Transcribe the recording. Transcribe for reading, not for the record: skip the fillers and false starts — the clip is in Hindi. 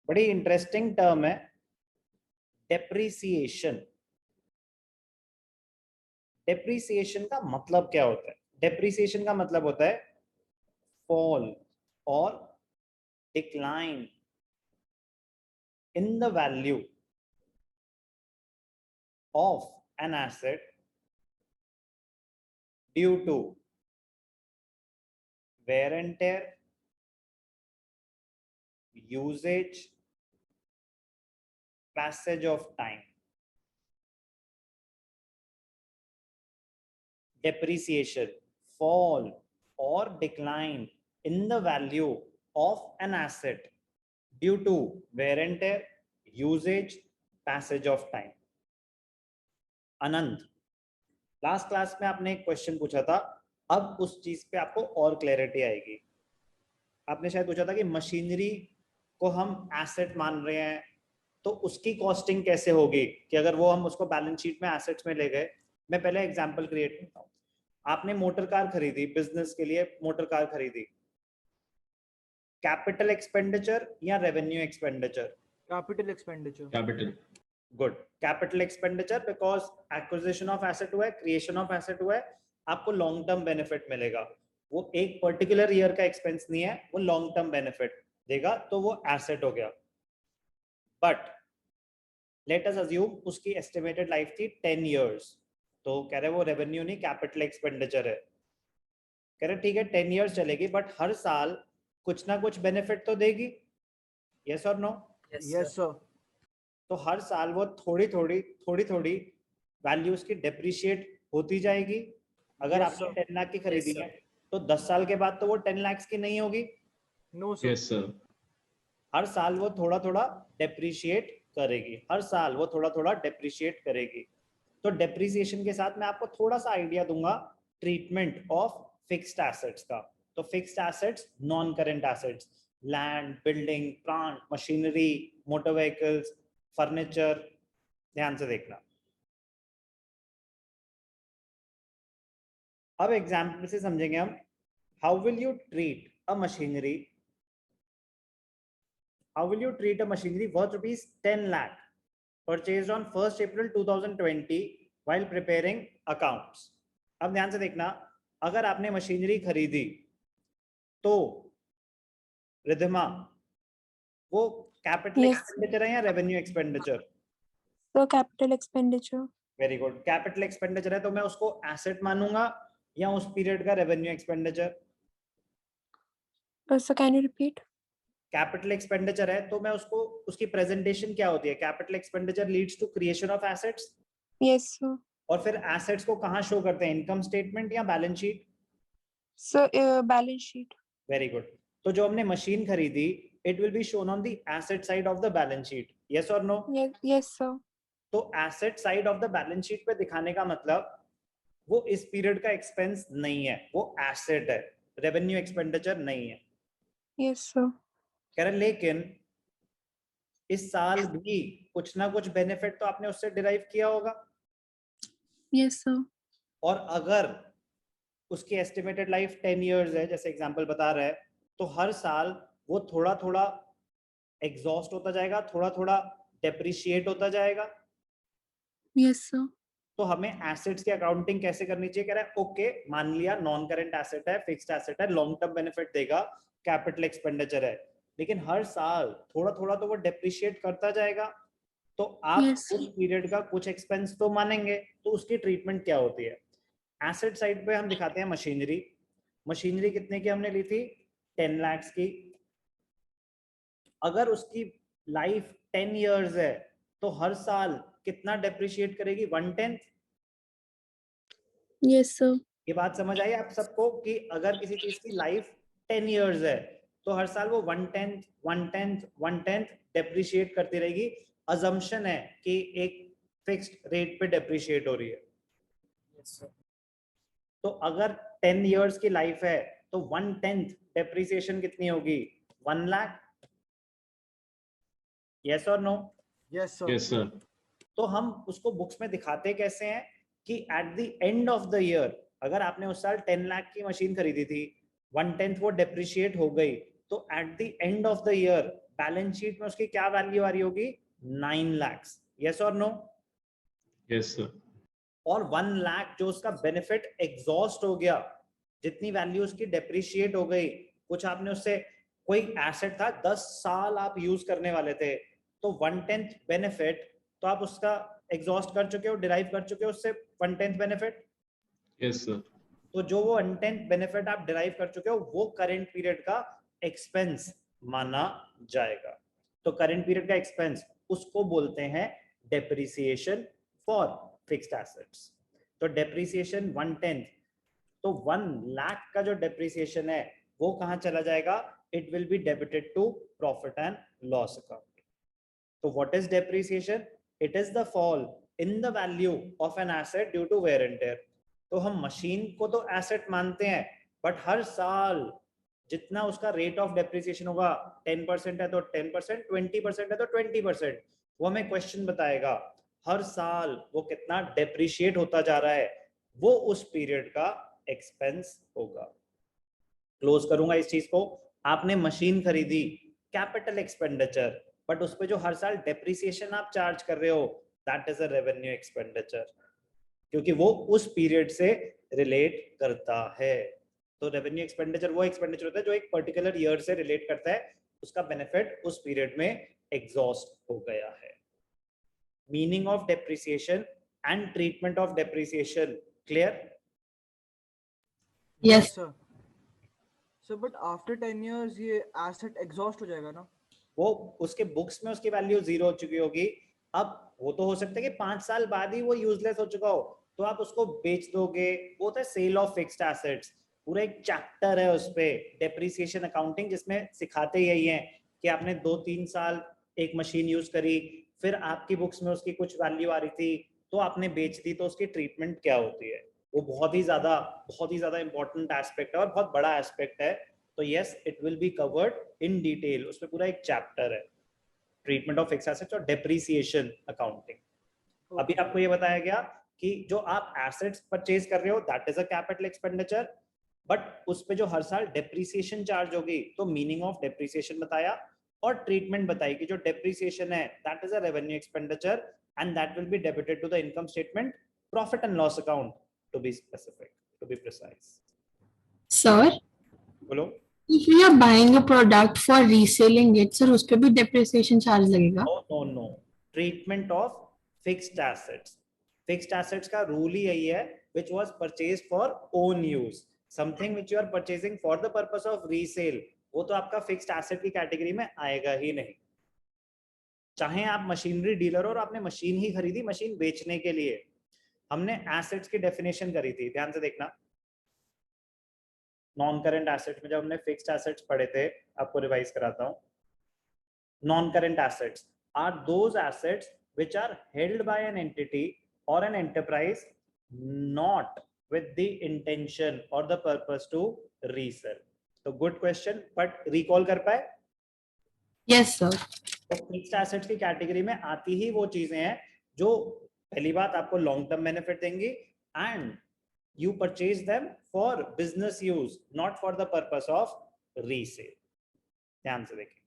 बड़ी इंटरेस्टिंग टर्म है डेप्रिसिएशन। डेप्रिसिएशन का मतलब क्या होता है? डेप्रिसिएशन का मतलब होता है फॉल और decline in the value of an asset due to wear and tear, usage, passage of time. Depreciation, fall or decline in the value of an asset due to wear and tear, usage, passage of time. Anand, last class में आपने एक क्वेश्चन पूछा था, अब उस चीज पे आपको और क्लैरिटी आएगी। आपने शायद पूछा था कि मशीनरी को हम एसेट मान रहे हैं तो उसकी कॉस्टिंग कैसे होगी, कि अगर वो हम उसको बैलेंस शीट में एसेट्स में ले गए। मैं पहले एग्जांपल क्रिएट करता हूँ। आपने मोटर कार खरीदी, बिजनेस के लिए मोटर कार खरीदी, कैपिटल एक्सपेंडिचर या revenue expenditure? Capital expenditure. Capital. Good, capital expenditure, because acquisition of asset हुआ है, क्रिएशन ऑफ एसेट हुआ है, आपको लॉन्ग टर्म बेनिफिट मिलेगा। वो एक पर्टिकुलर ईयर का एक्सपेंस नहीं है, वो लॉन्ग टर्म बेनिफिट देगा, तो वो एसेट हो गया। बट लेट अस अज्यूम उसकी एस्टिमेटेड लाइफ थी 10 इयर्स, तो कह रहे वो रेवेन्यू नहीं कैपिटल एक्सपेंडिचर है। कह रहे ठीक है 10 इयर्स चलेगी, बट हर साल कुछ ना कुछ बेनिफिट तो देगी, यस और नो? Yes sir. तो हर साल वो थोड़ी थोड़ी वैल्यू उसकी डेप्रिशिएट होती जाएगी। अगर Yes, आपने sir. 10 लाख की खरीदी Yes, है तो 10 साल के बाद तो वो 10 लाख की नहीं होगी। No sir. Yes sir. हर साल वो थोड़ा थोड़ा डेप्रिशिएट करेगी, हर साल वो थोड़ा थोड़ा डेप्रिशिएट करेगी। तो डेप्रिसिएशन के साथ मैं आपको थोड़ा सा आइडिया दूंगा ट्रीटमेंट ऑफ फिक्स्ड एसेट्स का। तो fixed assets non current assets, land, building, plant, machinery, motor vehicles, furniture. ध्यान से देखना। अब एग्जाम्पल से समझेंगे हम। How will you treat a machinery, how will you treat a machinery worth rupees 10 lakh purchased on 1st April 2020 while preparing accounts? अब ध्यान से देखना, अगर आपने मशीनरी खरीदी तो रिधिमा वो कैपिटल एक्सपेंडिचर है या रेवेन्यू एक्सपेंडिचर? तो capital expenditure. Very good, capital expenditure है तो मैं उसको एसेट मानूंगा या उस पीरियड का revenue expenditure? So can you repeat? Capital expenditure है तो मैं उसको, उसकी प्रेजेंटेशन क्या होती है? Capital expenditure leads to creation of assets. Yes sir. और फिर एसेट्स को कहां शो करते हैं, इनकम स्टेटमेंट या balance sheet? Sir balance sheet. Very good. तो जो हमने मशीन खरीदी, it will be shown on the asset side of the balance sheet, yes और नो? Yes sir. तो asset side of the balance sheet पे दिखाने का मतलब वो इस पीरियड का एक्सपेंस नहीं है, वो एसेट है, रेवेन्यू एक्सपेंडिचर नहीं है। Yes sir. कह रहे लेकिन इस साल भी कुछ ना कुछ बेनिफिट तो आपने उससे डिराइव किया होगा। Yes sir. और अगर उसकी एस्टिमेटेड लाइफ 10 इयर्स है, जैसे एग्जांपल बता रहा है, तो हर साल वो थोड़ा थोड़ा एग्जॉस्ट होता जाएगा, थोड़ा थोड़ा डेप्रिशिएट होता जाएगा। Yes sir. तो हमें एसेट्स की अकाउंटिंग कैसे करनी चाहिए? कह रहा है ओके, मान लिया नॉन करेंट एसेट है, फिक्स्ड एसेट है, लॉन्ग टर्म बेनिफिट देगा, कैपिटल एक्सपेंडिचर है, लेकिन हर साल थोड़ा थोड़ा तो वो डेप्रिशिएट करता जाएगा। तो आप Yes. उस पीरियड का कुछ एक्सपेंस तो मानेंगे, तो उसकी ट्रीटमेंट क्या होती है? एसेट साइड पे हम दिखाते हैं मशीनरी। मशीनरी कितने की हमने ली थी? 10 लाख की। अगर उसकी लाइफ 10 इयर्स है तो हर साल कितना डेप्रिशिएट करेगी? 1/10। Yes sir. ये बात समझ आई आप सबको कि अगर किसी चीज की लाइफ 10 इयर्स है तो हर साल वो 1/10 डेप्रिशिएट करती रहेगी। अजम्पशन है कि एक फिक्स्ड रेट पे डेप्रिशिएट हो रही है। तो अगर 10 इयर्स की लाइफ है तो 1/10 डेप्रिसिएशन कितनी होगी? 1 लाख। यस और no? Yes sir. Yes sir. तो हम उसको बुक्स में दिखाते कैसे हैं कि at the end of the year अगर आपने उस साल 10 लाख की मशीन खरीदी थी, 1/10 वो डेप्रिशिएट हो गई, तो eight the end of the year balance sheet में उसकी क्या वैल्यू आ रही होगी? 9 लाख। यस और नो? Yes sir. और 1 लाख जो उसका बेनिफिट एग्जॉस्ट हो गया, जितनी वैल्यू उसकी डेप्रिशिएट हो गई, कुछ आपने उससे कोई एसेट था 10 साल आप यूज करने वाले थे, तो 1/10 बेनिफिट तो आप उसका एग्जॉस्ट कर चुके हो, डिराइव कर चुके हो उससे 1/10 बेनिफिट। Yes sir. तो जो वो 1/10 बेनिफिट आप डिराइव कर चुके हो वो करंट पीरियड का एक्सपेंस माना जाएगा। तो करंट पीरियड का एक्सपेंस उसको बोलते हैं डेप्रिसिएशन फॉर फिक्स्ड एसेट्स। तो डेप्रिसिएशन 1/10, तो 1 लाख का जो डेप्रिसिएशन है वो कहां चला जाएगा? It will be debited to profit and loss account. तो what is depreciation? It is the fall in the value of an asset due to wear and tear. तो हम मशीन को तो एसेट मानते हैं, बट हर साल जितना उसका रेट ऑफ डेप्रिसिएशन होगा, 10% है तो 10%, 20% है तो 20%, वो हमें क्वेश्चन बताएगा हर साल वो कितना डेप्रिशिएट होता जा रहा है, वो उस पीरियड का एक्सपेंस होगा। क्लोज करूंगा इस चीज को। आपने मशीन खरीदी, कैपिटल एक्सपेंडिचर, बट उस पे जो हर साल डेप्रिसिएशन आप चार्ज कर रहे हो, that is a revenue expenditure, क्योंकि वो उस पीरियड से रिलेट करता है। तो रेवेन्यू एक्सपेंडिचर वो एक्सपेंडिचर होता है जो एक पर्टिकुलर ईयर से रिलेट करता है, उसका बेनिफिट उस पीरियड में एग्जॉस्ट हो गया है। Meaning of depreciation and treatment of depreciation clear? Yes sir. Sir but after 10 years ये एसेट एग्जॉस्ट हो जाएगा ना? वो उसके बुक्स में उसकी वैल्यू 0 हो चुकी होगी। अब वो तो हो सकता है कि 5 साल बाद ही वो यूजलेस हो चुका हो, तो आप उसको बेच दोगे। वो होता है सेल ऑफ फिक्स्ड एसेट्स, पूरा एक चैप्टर है उस पे डेप्रिसिएशन अकाउंटिंग, जिसमें सिखाते यही है कि आपने 2-3 साल एक मशीन यूज करी, फिर आपकी बुक्स में उसकी कुछ वैल्यू आ रही थी तो आपने बेच दी, तो उसकी ट्रीटमेंट क्या होती है। वो बहुत ही ज्यादा इंपॉर्टेंट एस्पेक्ट है और बहुत बड़ा एस्पेक्ट है। तो yes, it will be covered in detail, उसमें पूरा एक चैप्टर है ट्रीटमेंट ऑफ फिक्स्ड एसेट्स और डेप्रिसिएशन अकाउंटिंग। अभी आपको ये बताया गया कि जो आप एसेट्स परचेज कर रहे हो that is a capital expenditure, but उस पे जो हर साल डेप्रिसिएशन चार्ज होगी, तो मीनिंग ऑफ डेप्रिसिएशन बताया और ट्रीटमेंट बताई कि जो डेप्रिसिएशन है that is a revenue expenditure and that will be debited to the income statement, profit and loss account to be specific, to be precise. Sir, बोलो। if we are buying a product for reselling it, sir, उस पे भी depreciation charge लगेगा? No. Treatment of fixed assets. Fixed assets का रूल ही यही है, which was purchased for own use. Something which you are purchasing for the purpose of resale, वो तो आपका फिक्स्ड एसेट की कैटेगरी में आएगा ही नहीं। चाहे आप मशीनरी डीलर हो और आपने मशीन ही खरीदी मशीन बेचने के लिए। हमने एसेट्स की डेफिनेशन करी थी, ध्यान से देखना। नॉन करंट एसेट्स में जब हमने फिक्स्ड एसेट्स पढ़े थे, आपको रिवाइज कराता हूं। Non current assets are those assets which are held by an entity or an enterprise not with the intention or the purpose to resell. तो good question, but recall कर पाए? Yes, sir. तो फिक्स्ड एसेट्स की कैटेगरी में आती ही वो चीजें हैं जो पहली बात आपको लॉन्ग टर्म बेनिफिट देंगी and you purchase them for business use, not for the purpose of resale. ध्यान से देखिए।